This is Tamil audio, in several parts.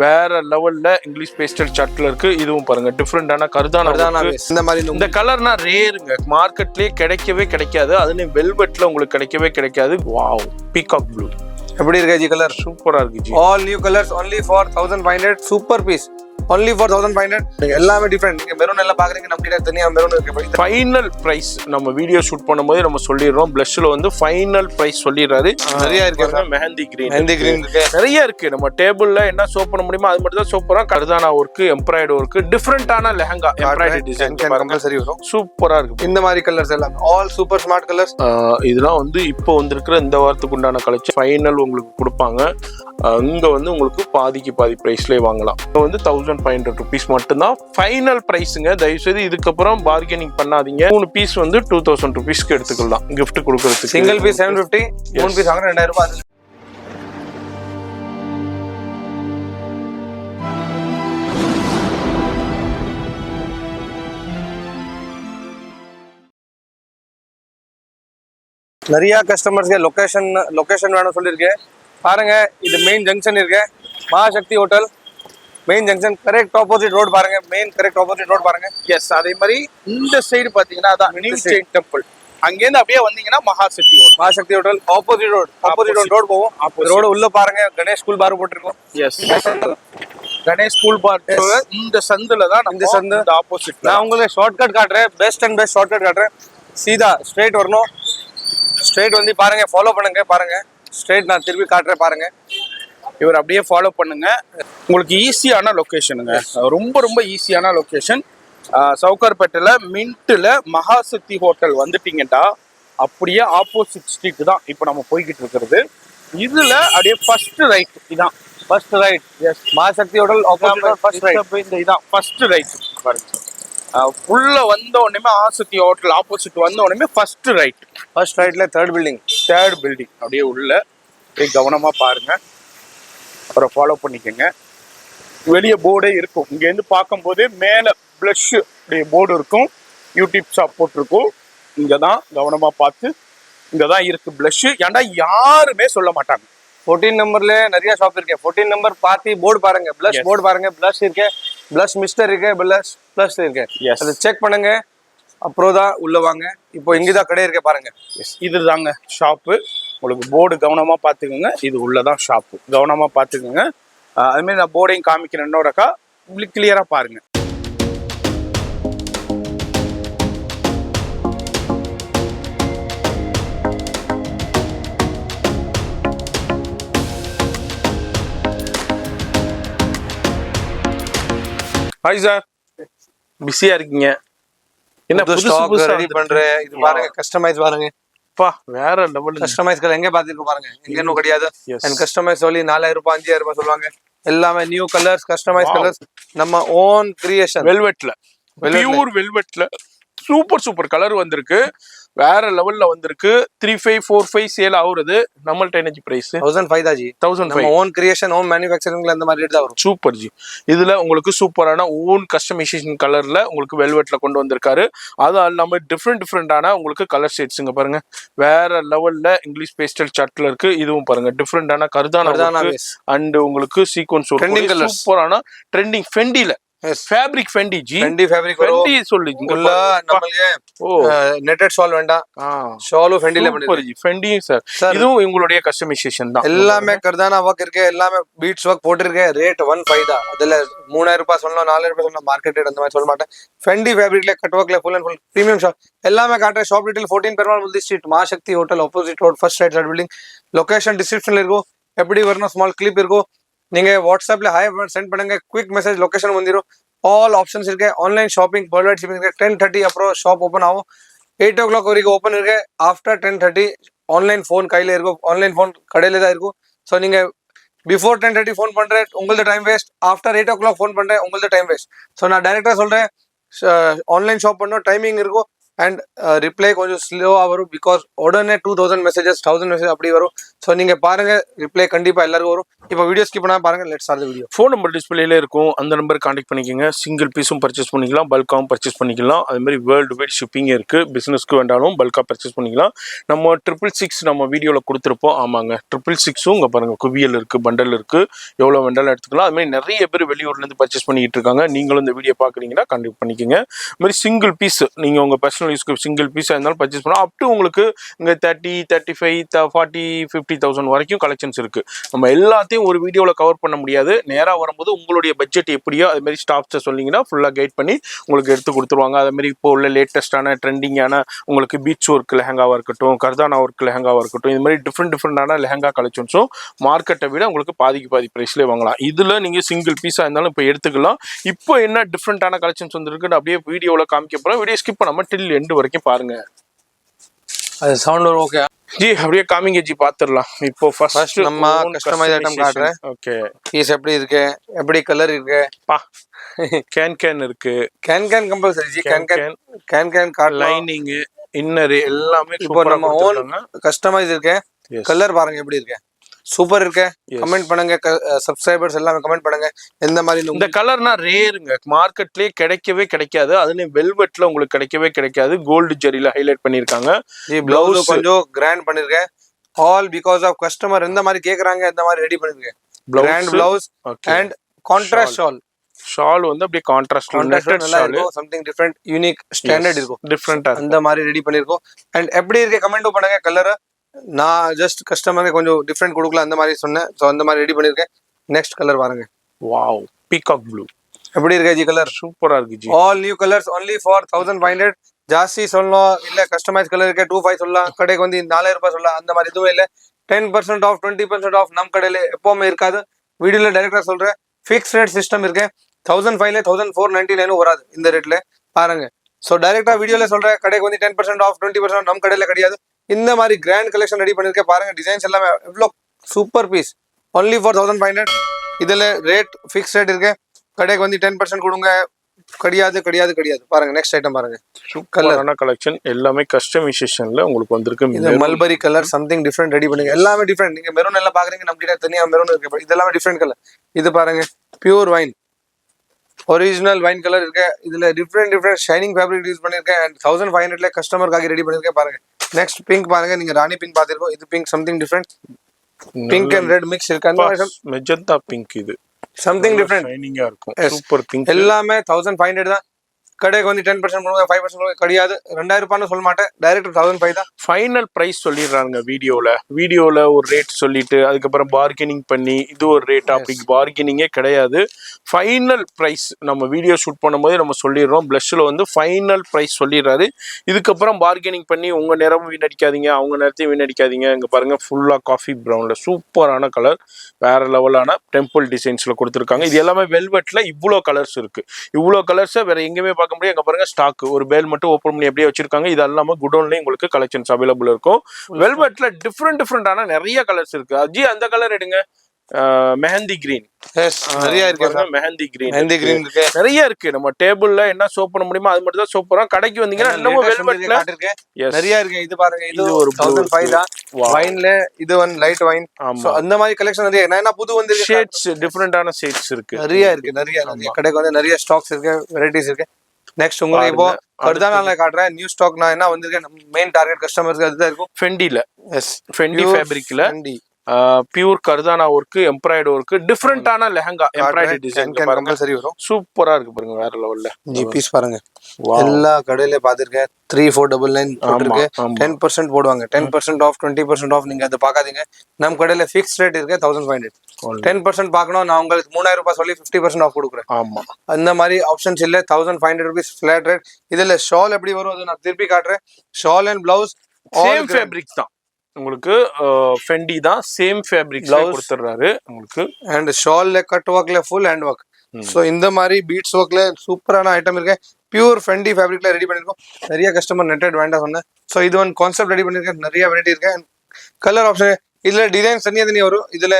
வேற லெவல்ல இங்கிலீஷ் பேஸ்டல் சார்ட்ல இருக்கு. இதுவும் பாருங்க டிஃப்ரெண்டான கர்தானா. இந்த மாதிரி இந்த கலர்னா ரேருங்க, மார்க்கெட்லயே கிடைக்கவே கிடைக்காது. அதுலயும் வெல்வெட்ல உங்களுக்கு கிடைக்கவே கிடைக்காது. வாவ், பீகாக் ப்ளூ எப்படி இருக்கு ஜி? கலர் சூப்பரா இருக்கு ji. All new colours only for 1500. Super piece only for 1500. எல்லாமே டிஃபரெண்ட். நீங்க மெரூன் எல்லாம் பாக்குறீங்க, நம்ம கிட்ட தனியா மெரூன் இருக்கு. ஃபைனல் பிரைஸ் நம்ம வீடியோ ஷூட் பண்ணும்போது நம்ம சொல்லிடுறோம். பிளஷ்ல வந்து ஃபைனல் பிரைஸ் சொல்லிடுறாரு. நிறைய இருக்கு. மெஹந்தி கிரீன் இருக்கு, நிறைய இருக்கு. நம்ம டேபிள்ல என்ன சோப் பண்ண முடியுமோ அது மட்டும் தான் சோப் பண்ணோம். கர்தானா ஒர்க், எம்ப்ராய்டரி ஒர்க், டிஃபரெண்டான லெஹங்கா எம்ப்ராய்டரி டிசைன் சரி வரும். சூப்பரா இருக்கு. இந்த மாதிரி கலர்ஸ் எல்லாம் ஆல் சூப்பர் ஸ்மார்ட் கலர்ஸ். இதெல்லாம் வந்து இப்போ வந்திருக்கிற இந்த வாரத்துக்கு உண்டான கலெக்ஷன் ஃபைனல் உங்களுக்கு கொடுப்பாங்க. இங்க வந்து உங்களுக்கு பாதிக்கு பாதி பிரைஸ்லேயே வாங்கலாம். இப்போ வந்து 1500 rupees மட்டும்தான் ஃபைனல் பிரைஸுங்க. தயவுசெய்து இதுக்கப்புறம் பார்கெனிங் பண்ணாதீங்க. 3 பீஸ் வந்து 2000 rupeesக்கு எடுத்துக்கலாம் கிஃப்ட் கொடுக்கறதுக்கு. சிங்கிள் பீஸ் 750, 3 பீஸ் வாங்க 2000 ரூபாய். நிறைய கஸ்டமர்ஸ்க்கு லொகேஷன் வேணும் சொல்லியிருக்கேன். பாருங்க, இது மெயின் ஜங்ஷன் இருக்கு, Mahashakti hotel main junction. Correct opposite road பாருங்க, மெயின் கரெக்ட் ஆப்போசிட் ரோட் பாருங்க. எஸ், அதே மாதிரி இந்த சைடு பாத்தீங்கன்னா அதான் நியூ ஜெயின் டெம்பிள். அங்கேருந்து அப்படியே வந்தீங்கன்னா மகாசக்தி ஹோட்டல் ஆப்போசிட் ரோட் போவோம். ரோடு உள்ள பாருங்க, கணேஷ் ஸ்கூல் பார் போட்டிருக்கோம். எஸ், கணேஷ் ஸ்கூல் பார். இந்த சந்துல தான் இந்த சந்து ஆப்போசிட். நான் உங்களுக்கு ஷார்ட்கட் காட்டுறேன், பெஸ்ட் ஷார்ட்கட் காட்டுறேன். சீதா ஸ்ட்ரெயிட் வரணும். ஸ்ட்ரெயிட் வந்து பாருங்க, ஃபாலோ பண்ணுங்க. பாருங்க ஸ்ட்ரெயிட் நான் திருப்பி காட்டுறேன் பாருங்க. இவர் அப்படியே ஃபாலோ பண்ணுங்க. உங்களுக்கு ஈஸியான லொகேஷனுங்க, ரொம்ப ரொம்ப ஈஸியான லொகேஷன். சவுகார்பேட்டையில மின்ட்ல மகாசக்தி ஹோட்டல் வந்துட்டீங்கடா, அப்படியே ஆப்போசிட் ஸ்ட்ரீட் தான் இப்போ நம்ம போய்கிட்டு இருக்கிறது. இதுல அப்படியே ஃபர்ஸ்ட் ரைட். இதான் ஃபர்ஸ்ட் ரைட். எஸ், மகாசக்தி ஹோட்டல் ஆப்போசிட் ஃபர்ஸ்ட் ரைட். இந்த இதான் ஃபர்ஸ்ட் ரைட் பாருங்க. உள்ள வந்த உடனே மகாசக்தி ஹோட்டல் ஆப்போசிட் வந்த உடனே ஃபர்ஸ்ட் ரைட். ஃபர்ஸ்ட் ரைட்ல தேர்ட் பில்டிங் அப்படியே உள்ள போய் கவனமா பாருங்க, அப்புறம் ஃபாலோ பண்ணிக்கோங்க. வெளியே போர்டே இருக்கும். இங்கேருந்து பார்க்கும்போது மேலே ப்ளஷ் அப்படியே போர்டு இருக்கும், யூடியூப் ஷாப் போட்டிருக்கும். இங்கே தான் கவனமாக பார்த்து, இங்கே தான் இருக்கு ப்ளஷ். ஏன்டா யாருமே சொல்ல மாட்டாங்க. 14 நம்பர்ல நிறைய ஷாப் இருக்கு. 14 நம்பர் பார்த்து போர்டு பாருங்க, ப்ளஷ் போர்டு பாருங்க. ப்ளஷ் இருக்கு, ப்ளஷ் மிஸ்டர் இருக்கு, ப்ளஷ் இருக்கு. அதை செக் பண்ணுங்க, அப்புறம் தான் உள்ள வாங்க. இப்போ இங்கதான் கடை இருக்க பாருங்க. இது தாங்க ஷாப்பு. உங்களுக்கு போர்டு கவனமாக பார்த்துக்கோங்க. இது உள்ளதான் ஷாப்பு, கவனமாக பார்த்துக்கோங்க. அதுமாரி நான் போர்டையும் காமிக்கிறேன் இன்னொருக்கா, உங்களுக்கு கிளியராக பாருங்க. ஹாய் சார், பிஸியா இருக்கீங்க? என்ன ஸ்டாக் ரெடி பண்றேன். இது பாருங்க, கஸ்டமைஸ் பாருங்க. பா, வேற லெவல் கஸ்டமைஸ் எங்க பாத்துருக்கு பாருங்க, எங்க இன்னும் கிடையாது. அண்ட் கஸ்டமைஸ் சொல்லி 4000 ரூபாய் 5000 ரூபாய் சொல்லுவாங்க. எல்லாமே நியூ கலர்ஸ், கஸ்டமைஸ் கலர்ஸ், நம்ம ஓன் கிரியேஷன். வெல்வெட்ல, பியூர் வெல்வெட்ல சூப்பர் கலர் வந்திருக்கு. வேற லெவல்ல வந்திருக்கு. 3545 சேல் ஆகுறது. நம்மள்ட்ட எனர்ஜி பிரைஸ் 1005 தான் ஜி. 1005 ஓன் கிரியேஷன், ஓன் மேனுஃபேக்சரிங்ல அந்த மாதிரி ரேட் தான் வரும். Super G. இதுல உங்களுக்கு சூப்பரான ஓன் கஸ்டமைசேஷன் கலர்ல உங்களுக்கு வெல்வெட்ல கொண்டு வந்திருக்காரு. அது இல்லாம டிஃப்ரெண்டான உங்களுக்கு கலர் ஷேட்ஸுங்க பாருங்க. வேற லெவல்ல இங்கிலீஷ் பேஸ்டல் சார்ட்ல இருக்கு. இதுவும் பாருங்க டிஃப்ரெண்டான கர்தானா அண்ட் உங்களுக்கு சீக்வன்ஸ் சூப்பரான ட்ரெண்டிங் ஃபெண்டில ஃபேப்ரிக் ஃபெண்டி ஜி. ஃபெண்டி சொல்லுங்க. நமக்கு நெட்டட் ஷால் வேண்டாம், ஷாலும் ஃபெண்டில பண்ணுங்க. ஃபெண்டியும் சார், இதுவும் உங்களுடைய கஸ்டமைசேஷன் தான். எல்லாமே கர்தானா வர்க் இருக்கு, எல்லாமே பீட்ஸ் வர்க் போட்டுருக்கு. ரேட் 15 தான். அதுல 3000 ரூபாய் சொல்லலாம், 4000 ரூபாய் சொல்லலாம். மார்க்கெட் ரேட் அந்த மாதிரி சொல்ல மாட்டேன். ஃபெண்டி ஃபேப்ரிக்ல கட் வர்க்ல full and full premium shop எல்லாமே காட்டுறேன். ஷாப் டீடைல் 14 பெருமாள் முல்தி street, Mahashakti hotel opposite road, first right side building. Location டிஸ்கிரிப்ஷன்ல இருக்கும். எப்படி வரணும் ஸ்மால் கிளிப் இருக்கும். நீங்க வாட்ஸ்அப்ல ஹாய் சென்ட் பண்ணுங்க, குயிக் மெசேஜ் லொகேஷன் வந்துரும். ஆல் ஆப்ஷன்ஸ் இருக்கு. Online shopping, world wide shipping இருக்கு. 10:30 அப்புறம் ஷாப் ஓப்பன் ஆகும். 8 o'clock வரைக்கும் ஓப்பன் இருக்கு. ஆஃப்டர் 10:30 ஆன்லைன் ஃபோன் கையில இருக்கும். ஆன்லைன் ஃபோன் கடையில தான் இருக்கும். ஸோ நீங்க பிஃபோர் 10:30 ஃபோன் பண்றேன், உங்களது time waste. After 8 o'clock phone பண்றேன், உங்களது டைம் வேஸ்ட். ஸோ நான் டைரக்டா சொல்றேன், ஆன்லைன் ஷாப் பண்ணோம் டைமிங் இருக்கும். அண்ட் ரிப்ளை கொஞ்சம் ஸ்லோவாக வரும் பிகாஸ் உடனே 2000 மெசேஜஸ் 1000 மெசேஜ் அப்படி வரும். ஸோ நீங்கள் பாருங்க ரிப்ளை கண்டிப்பாக எல்லாருக்கும் வரும். இப்போ வீடியோ ஸ்கிப் பண்ணால் பாருங்க. Let's start the video. Phone number டிஸ்பிளேல இருக்கும், அந்த நம்பர் கான்டாக்ட் பண்ணிக்கோங்க. சிங்கிள் பீஸும் பர்ச்சேஸ் பண்ணிக்கலாம், பல்காகவும் பர்ச்சேஸ் பண்ணிக்கலாம். அது மாதிரி வேர்ல்டு வைட் ஷிப்பிங் இருக்கு. பிசினஸ்க்கு வேண்டாலும் பல்காக பர்ச்சேஸ் பண்ணிக்கலாம். நம்ம 666 நம்ம வீடியோவில் கொடுத்துருப்போம். ஆமாங்க, 666 இங்கே பாருங்க, குவியல் இருக்கு, பண்டல் இருக்கு, எவ்வளோ வேண்டாலும் எடுத்துக்கலாம். அது மாதிரி நிறைய பேர் வெளியூர்லேருந்து பர்ச்சேஸ் பண்ணிக்கிட்டு இருக்காங்க. நீங்களும் இந்த வீடியோ பார்க்குறீங்கன்னா கண்டிப்பாக பண்ணிக்கோங்க. அது மாதிரி சிங்கிள் பீஸ் நீங்கள் உங்கள் பர்சனல் யூஸ்க்கு சிங்கிள் பீஸாக இருந்தாலும் பர்ச்சேஸ் பண்ணலாம். அப் டு உங்களுக்கு இங்கே 30, 35, 40, 50,000 வரைக்கும் கலெக்ஷன்ஸ் இருக்கு. நம்ம எல்லாத்தையும் ஒரு வீடியோவில் கவர் பண்ண முடியாது. நேராக வரும்போது உங்களுடைய பட்ஜெட் எப்படியோ அது மாதிரி ஸ்டாஃப்ஸை சொன்னீங்கன்னா ஃபுல்லாக கைட் பண்ணி உங்களுக்கு எடுத்து கொடுத்துருவாங்க. அது மாதிரி இப்போ உள்ள லேட்டஸ்டான ட்ரெண்டிங்கான உங்களுக்கு பீச் ஒர்க் லெஹங்காவாக இருக்கட்டும், கர்தானா ஒர்க் லெஹங்காவாக இருக்கட்டும், இது மாதிரி டிஃப்ரெண்டான லெஹங்கா கலெக்ஷன்ஸும் மார்க்கெட்டை விட உங்களுக்கு பாதிக்கு பாதி ப்ரைஸ்லேயே வாங்கலாம். இதில் நீங்கள் சிங்கிள் பீஸாக இருந்தாலும் இப்போ எடுத்துக்கலாம். இப்போ என்ன டிஃப்ரெண்டான கலெக்ஷன்ஸ் வந்துருக்குன்னு அப்படியே வீடியோவில் காமிக்க போகிறோம். வீடியோ ஸ்கிப் பண்ணாமல் டில் எண்டு வரைக்கும் பாருங்க. அது சவுண்ட் வரும். ஓகே ஜி, அப்படியே காமிங்க ஜி, பாத்துடலாம். இப்போ ஃபர்ஸ்ட் நம்ம கஸ்டமைஸ் ஐட்டம் காட்டுறேன். ஓகே, பீஸ் எப்படி இருக்கு, எப்படி கலர் இருக்கு, பா கேன் இருக்கு, can compulsory G. Can card lining, inner எல்லாமே இப்போ நம்ம ஓன் கஸ்டமைஸ் இருக்கு. கலர் பாருங்க எப்படி இருக்கு, சூப்பர் இருக்கு. கமெண்ட் பண்ணுங்க, சப்ஸ்கிரைபர்ஸ் எல்லாமே கமெண்ட் பண்ணுங்க. எந்த மாதிரி இந்த கலர்னா ரேருங்க, மார்க்கெட்லயே கிடைக்கவே கிடைக்காது. அதுலயும் வெல்வெட்ல உங்களுக்கு கிடைக்கவே கிடைக்காது. கோல்டு ஜெரியில ஹைலைட் பண்ணிருக்காங்க. பிளவுஸ் கொஞ்சம் கிராண்ட் பண்ணிருக்கேன். ஆல் பிகாஸ் ஆஃப் கஸ்டமர் எந்த மாதிரி கேக்குறாங்க, எந்த மாதிரி ரெடி பண்ணிருக்கேன். Grand blouse and contrast shawl வந்து அப்படியே கான்ட்ராஸ்ட் நல்லா இருக்கும். சம்திங் டிஃபரெண்ட், யூனிக், ஸ்டாண்டர்ட் இருக்கும். டிஃபரெண்டா அந்த மாதிரி ரெடி பண்ணிருக்கோம். அண்ட் எப்படி இருக்கு கமெண்ட் பண்ணுங்க. கலர் நான் ஜஸ்ட் கஸ்டமருக்கு கொஞ்சம் டிஃப்ரெண்ட் கொடுக்கலாம் அந்த மாதிரி சொன்னேன். ஸோ அந்த மாதிரி ரெடி பண்ணிருக்கேன். நெக்ஸ்ட் கலர் பாருங்க. வாவ், பீகாக் ப்ளூ எப்படி இருக்கு ஜி கலர்? சூப்பரா இருக்கு ji. All new colours only for 1500. ஜாஸ்தி சொல்லணும் இல்ல, கஸ்டமைஸ் கலர் இருக்கு 2500 சொல்லலாம். கடைக்கு வந்து 4000 ரூபாய் சொல்லலாம். அந்த மாதிரி எதுவும் இல்லை. 10% ஆஃப் 20% ஆஃப் நம் கடையில எப்பவுமே இருக்காது. வீடியோல டைரக்டா சொல்றேன். ஃபிக்ஸ் ரேட் சிஸ்டம் இருக்கு. 1500 1499 வராது இந்த ரேட்ல பாருங்க. ஸோ டைரக்டா வீடியோல சொல்றேன். கடைக்கு வந்து 10% ஆஃப் 20% நம் கடையில கிடையாது. இந்த மாதிரி கிராண்ட் கலெக்ஷன் ரெடி பண்ணிருக்கேன் பாருங்க. டிசைன்ஸ் எல்லாமே எவ்வளோ சூப்பர் பீஸ். Only for 1500. இதுல ரேட் ஃபிக்ஸ் ரேட் இருக்கு. கடைக்கு வந்து 10% கொடுங்க. கிடையாது பாருங்க. நெக்ஸ்ட் ஐட்டம் பாருங்க. கலரான கலெக்ஷன் எல்லாமே கஸ்டமைசேஷன்ல உங்களுக்கு வந்திருக்கு. இது mulberry colour, something different ready பண்ணுங்க. எல்லாமே டிஃப்ரெண்ட். நீங்க மெரூன் எல்லாம் பாக்குறீங்க, நம்ம கிட்ட தனியா மெரூன் இருக்கு. இதெல்லாமே டிஃப்ரெண்ட் கலர். இது பாருங்க, pure wine, original wine colour இருக்கு. இதுல டிஃப்ரெண்ட் ஷைனிங் ஃபேப்ரிக் யூஸ் பண்ணிருக்கேன். அண்ட் 1500ல கஸ்டமருக்காக ரெடி பண்ணிருக்கேன் பாருங்க. நெக்ஸ்ட் பிங்க் பாருங்க. நீங்க ராணி பிங்க் பாத்திருக்கோம். இது pink something different. Pink and red mix இருக்கு. அந்த மெஜந்தா பிங்க், இது சம்திங் டிஃப்ரெண்ட் ஷைனிங்கா இருக்கும். Super pink. எல்லாமே 1500 தான். கடைக்கு வந்து 10% கொடுங்க, 5% கிடையாது. 2000 ரூபான்னு சொல்ல மாட்டேன். டைரக்ட் 1500 தான் ஃபைனல் பிரைஸ் சொல்லிடுறாங்க. வீடியோல ஒரு ரேட் சொல்லிட்டு அதுக்கப்புறம் பார்கெனிங் பண்ணி இது ஒரு ரேட், அப்படி பார்கெனிங்கே கிடையாது. ஃபைனல் பிரைஸ் நம்ம வீடியோ ஷூட் பண்ணும்போது நம்ம சொல்லிடுறோம். பிளஷ்ல வந்து ஃபைனல் பிரைஸ் சொல்லிடுறாரு. இதுக்கப்புறம் பார்கெனிங் பண்ணி உங்க நேரமும் வீணடிக்காதீங்க, அவங்க நேரத்தையும் வீணடிக்காதீங்க. இங்க பாருங்க, ஃபுல்லா காஃபி ப்ரௌன்ல சூப்பரான கலர், வேற லெவலான டெம்பிள் டிசைன்ஸ்ல கொடுத்துருக்காங்க. இது எல்லாமே வெல்வெட்ல இவ்வளோ கலர்ஸ் இருக்கு. இவ்வளோ கலர்ஸை வேற எங்கேயுமே பார்க்க முடியாது. அங்க பாருங்க, ஸ்டாக் ஒரு பேல் மட்டும் ஓப்பன் பண்ணி அப்படியே வச்சிருக்காங்க. இது எல்லாமே குடோன்லயும் உங்களுக்கு கலெக்ஷன்ஸ் அவைலபிள் இருக்கும். வெல்வெட்ல டிஃப்ரெண்டான நிறைய கலர்ஸ் இருக்கு. அஜி அந்த கலர் எடுங்க, மெஹந்தி கிரீன். நிறைய இருக்கு. மெஹந்தி கிரீன் நிறைய இருக்கு. நம்ம டேபிள்ல என்ன சோப் பண்ண முடியுமோ அது மட்டும் தான் சோப் பண்ணோம். கடைக்கு வந்தீங்கன்னா இன்னமும் வெல்வெட்ல நிறைய இருக்கு. இது பாருங்க, இது ஒரு 1500 தான். வைன்ல இது ஒன் லைட் வைன். சோ அந்த மாதிரி கலெக்ஷன் நிறைய. என்ன புது வந்து ஷேட்ஸ், டிஃபரெண்டான ஷேட்ஸ் இருக்கு. நிறைய இருக்கு. நிறைய கடைக்கு வந்து நிறைய ஸ்டாக்ஸ் இருக்கு, வெரைட்டிஸ் இருக்கு. நெக்ஸ்ட் உங்களுக்கு இப்போ கர்தானால காட்டுறேன். நியூ ஸ்டாக் நான் என்ன வந்திருக்கேன். மெயின் டார்கெட் கஸ்டமர்ஸ்க்கு அதுதான் இருக்கும். ஃபெண்டில, ஃபெண்டி ஃபேப்ரிக்ல பியூர் கர்தானா ஒர்க், எம்ப்ராய்டு ஒர்க், டிஃபரெண்டான லெஹங்கா எம்ப்ராய்டு டிசைன் கம்பல்சரி வரும். சூப்பரா இருக்கு பாருங்க, வேற லெவல்ல. ஜி பீஸ் பாருங்க. எல்லா கடையில பாத்துருக்கேன். 3499 போட்டுருக்கு. 10% போடுவாங்க. 10% ஆஃப் 20% ஆஃப். நீங்க அதை பாக்காதீங்க. நம்ம கடையில ஃபிக்ஸ் ரேட் இருக்கு 1500. 10% பார்க்கணும். நான் உங்களுக்கு 3000 ரூபாய் சொல்லி 50% ஆஃப் கொடுக்குறேன். ஆமா, அந்த மாதிரி ஆப்ஷன்ஸ் இல்ல. 1500 rupees ஃபிளாட் ரேட். இதுல ஷால் எப்படி வரும் அது நான் திருப்பி காட்டுறேன். Shawl and blouse same fabric தான் உங்களுக்கு. ஃபெண்டி தான் சேம் ஃபேப்ரிக் கொடுத்துறாரு உங்களுக்கு. அண்ட் ஷால்ல கட் ஒர்க்ல ஃபுல் ஹேண்ட் ஒர்க். சோ இந்த மாதிரி பீட்ஸ் ஒர்க்ல சூப்பரான ஐட்டம் இருக்கு. பியூர் ஃபெண்டி ஃபேப்ரிக்ல ரெடி பண்ணிருக்கோம். நிறைய கஸ்டமர் நெட்டட் வேண்டாம் சொன்னேன். சோ இது ஒன் கான்செப்ட் ரெடி பண்ணிருக்கேன். நிறைய வெரைட்டி இருக்கு. கலர் ஆப்ஷன் இதுல டிசைன்ஸ் தனியா வரும். இதுல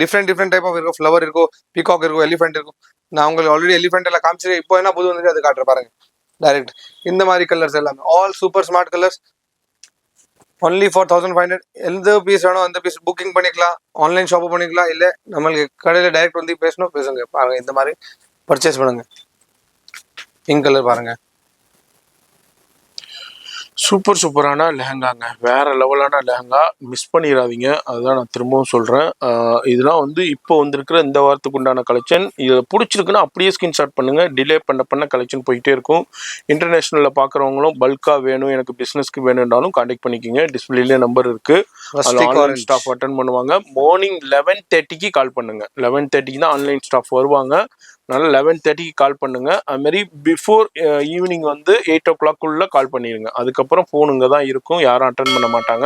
டிஃப்ரெண்ட் டைப் ஆஃப் இருக்கும். ஃப்ளவர் இருக்கும், பீகாக் இருக்கும், எலிஃபென்ட் இருக்கும். நான் உங்களுக்கு ஆல்ரெடி எலிஃபென்ட் எல்லாம் காமிச்சிருக்கேன். இப்போ என்ன புது வந்து அது காட்டுறேன் பாருங்க. டைரக்ட் இந்த மாதிரி கலர்ஸ் எல்லாமே all super smart colours only for 1500. எந்த பீஸ் வேணும் அந்த பீஸ் புக்கிங் பண்ணிக்கலாம், ஆன்லைன் ஷாப் பண்ணிக்கலாம், இல்லை நம்மளுக்கு கடையில் டைரக்ட் வந்து பேசுங்க. பாருங்க இந்த மாதிரி பர்ச்சேஸ் பண்ணுங்க. பிங்க் கலர் பாருங்க, சூப்பரான லெஹங்காங்க, வேற லெவலான லெஹங்கா, மிஸ் பண்ணிடாதீங்க. அதுதான் நான் திரும்பவும் சொல்கிறேன். இதெல்லாம் வந்து இப்போ வந்திருக்கிற இந்த வாரத்துக்கு உண்டான கலெக்ஷன். இது பிடிச்சிருக்குன்னா அப்படியே ஸ்கிரீன்ஷாட் பண்ணுங்கள். டிலே பண்ண கலெக்ஷன் போயிட்டே இருக்கும். இன்டர்நேஷ்னலில் பார்க்குறவங்களும் பல்காக வேணும், எனக்கு பிஸ்னஸ்க்கு வேணும்னாலும் கான்டாக்ட் பண்ணிக்கோங்க. டிஸ்பிளேலேயே நம்பர் இருக்குது. அதில் ஆன்லைன் ஸ்டாஃப் அட்டன் பண்ணுவாங்க. மார்னிங் 11:30க்கு கால் பண்ணுங்கள். 11:30க்கு தான் ஆன்லைன் ஸ்டாஃப் வருவாங்க. அதனால் 11:30க்கு கால் பண்ணுங்க. அதுமாரி பிஃபோர் ஈவினிங் வந்து 8 o'clock கால் பண்ணிடுங்க. அதுக்கப்புறம் ஃபோனுங்க தான் இருக்கும், யாரும் அட்டன் பண்ண மாட்டாங்க.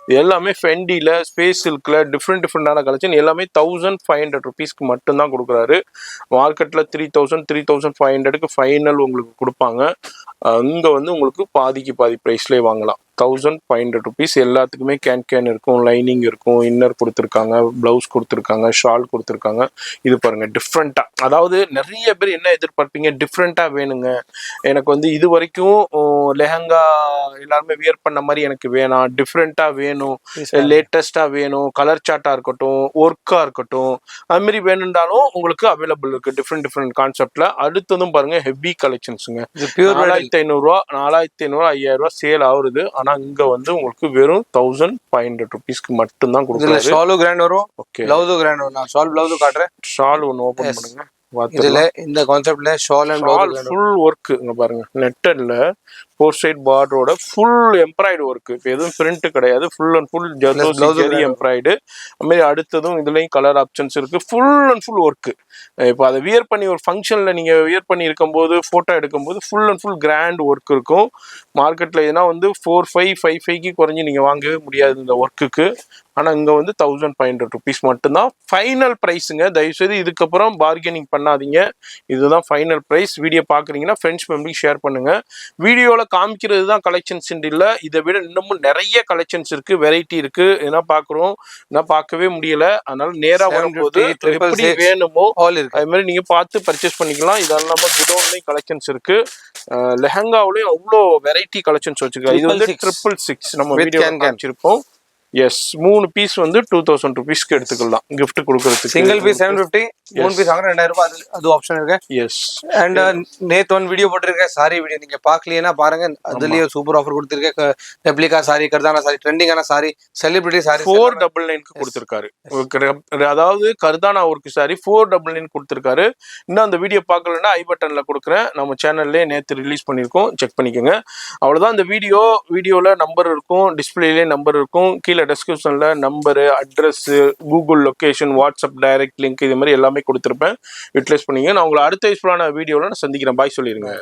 இது எல்லாமே ஃபெண்டியில், ஸ்பேஸ் சில்கில் டிஃப்ரெண்டான கலெக்ஷன். எல்லாமே 1500 rupeesக்கு மட்டும்தான் கொடுக்குறாரு. மார்க்கெட்டில் 3000 3500க்கு ஃபைனல் உங்களுக்கு கொடுப்பாங்க. அங்கே வந்து உங்களுக்கு பாதிக்கு பாதி ப்ரைஸ்லேயே வாங்கலாம். 1500 rupees. எல்லாத்துக்குமே கேன் இருக்கும், லைனிங் இருக்கும், இன்னர் கொடுத்துருக்காங்க, ப்ளவுஸ் கொடுத்துருக்காங்க, ஷால் கொடுத்துருக்காங்க. இது பாருங்கள் டிஃப்ரெண்ட்டாக. அதாவது நிறைய பேர் என்ன எதிர்பார்ப்பீங்க, டிஃப்ரெண்ட்டாக வேணுங்க, எனக்கு வந்து இது வரைக்கும் லெஹங்கா எல்லாருமே வியர் பண்ண மாதிரி எனக்கு வேணாம், டிஃப்ரெண்ட்டாக வேணும், லேட்டஸ்ட்டாக வேணும், கலர் சார்ட்டாக இருக்கட்டும், ஒர்க்காக இருக்கட்டும், அதுமாரி வேணுன்றாலும் உங்களுக்கு அவைலபிள் இருக்குது டிஃப்ரெண்ட் கான்செப்டில். அடுத்ததும் பாருங்கள் ஹெவி கலெக்ஷன்ஸுங்க. 4500 5000 சேல் ஆகுது. ஆனால் இங்கே வந்து உங்களுக்கு வெறும் 1500 rupeesக்கு மட்டும்தான் கொடுக்குறாரு. ஷாலு கிராண்ட் வரும், ஓகே, பிளவுஸும் கிராண்ட் வரும். நான் ஷால் பிளவுஸும் காட்டுறேன். ஷால் ஒன்று ஓப்பன் பண்ணுங்க. இதுல இந்த கான்செப்ட்ல shawl and blouse full work இங்க பாருங்க. நெட்டட்ல 4 side பார்டரோட ஃபுல் எம்ப்ராய்டு ஒர்க். இப்போ எதுவும் பிரிண்ட் கிடையாது, full and full zari embroidery. அதுமாரி அடுத்ததும் இதுலயும் கலர் ஆப்ஷன்ஸ் இருக்கு. Full and full work. இப்போ அதை வியர் பண்ணி ஒரு ஃபங்க்ஷன்ல நீங்க வியர் பண்ணி இருக்கும்போது போட்டோ எடுக்கும்போது full and full grand work இருக்கும். மார்க்கெட்ல ஏன்னா வந்து 4555க்கு குறைஞ்சி நீங்க வாங்கவே முடியாது இந்த ஒர்க்குக்கு. ஆனால் இங்கே வந்து 1500 rupees மட்டும்தான் ஃபைனல் ப்ரைஸுங்க. தயவுசெய்து இதுக்கப்புறம் பார்கெனிங் பண்ணாதீங்க. இதுதான் ஃபைனல் ப்ரைஸ். வீடியோ பார்க்குறீங்கன்னா ஃப்ரெண்ட்ஸ் ஃபேமிலிக்கு ஷேர் பண்ணுங்கள். வீடியோவில் காமிக்கிறது தான் கலெக்ஷன்ஸ் இல்லை, இதை விட இன்னமும் நிறைய கலெக்ஷன்ஸ் இருக்குது, வெரைட்டி இருக்குது. என்ன பார்க்குறோம், நான் பார்க்கவே முடியல. அதனால நேராக வரும்போது எப்படி வேணுமோ அது மாதிரி நீங்கள் பார்த்து பர்ச்சேஸ் பண்ணிக்கலாம். இதெல்லாம் இல்லாமல் குடோன்லேயும் கலெக்ஷன்ஸ் இருக்குது. லெஹங்காவிலையும் அவ்வளோ வெரைட்டி கலெக்ஷன்ஸ் வச்சுருக்காங்க. இது வந்து 666 நம்ம வீடியோ காமிச்சிருப்போம். எஸ், 3 பீஸ் வந்து 2000 rupeesக்கு எடுத்துக்கலாம் கிஃப்ட் கொடுக்கறதுக்கு. சிங்கிள் பீஸ் 750, 3 பீஸ் வாங்குற 2000 ரூபாய். அது ஆப்ஷன் இருக்கு. எஸ். அண்ட் நேத்து ஒன் வீடியோ போட்டிருக்கேன், சாரி வீடியோ, நீங்க பாக்கலையா பாருங்க. அதுலயே சூப்பர் ஆஃபர் கொடுத்திருக்கேன். ரெப்ளிகா சாரி, கர்தானா சாரி, ட்ரெண்டிங்கான சாரி, செலிபிரிட்டி சாரி 499க்கு கொடுத்திருக்காரு. அதாவது கர்தானா ஒர்க் சாரி 499 கொடுத்திருக்காரு. இன்னும் அந்த வீடியோ பார்க்கலன்னா ஐ பட்டன்ல கொடுக்குறேன். நம்ம சேனல்லே நேத்து ரிலீஸ் பண்ணியிருக்கோம், செக் பண்ணிக்கோங்க. அவ்வளவுதான். இந்த வீடியோல நம்பர் இருக்கும், டிஸ்பிளேலே நம்பர் இருக்கும், கீழே டிஸ்கிரிப்ஷன்ல number, address, Google location, WhatsApp direct link, இது மாதிரி எல்லாமே கொடுத்துருப்பேன். யூட்டிலைஸ் பண்ணிங்க. நான் உங்களை அடுத்த யூஸ்ஃபுல்லான வீடியோவில் நான் சந்திக்கிறேன். பாய் சொல்லிடுங்க.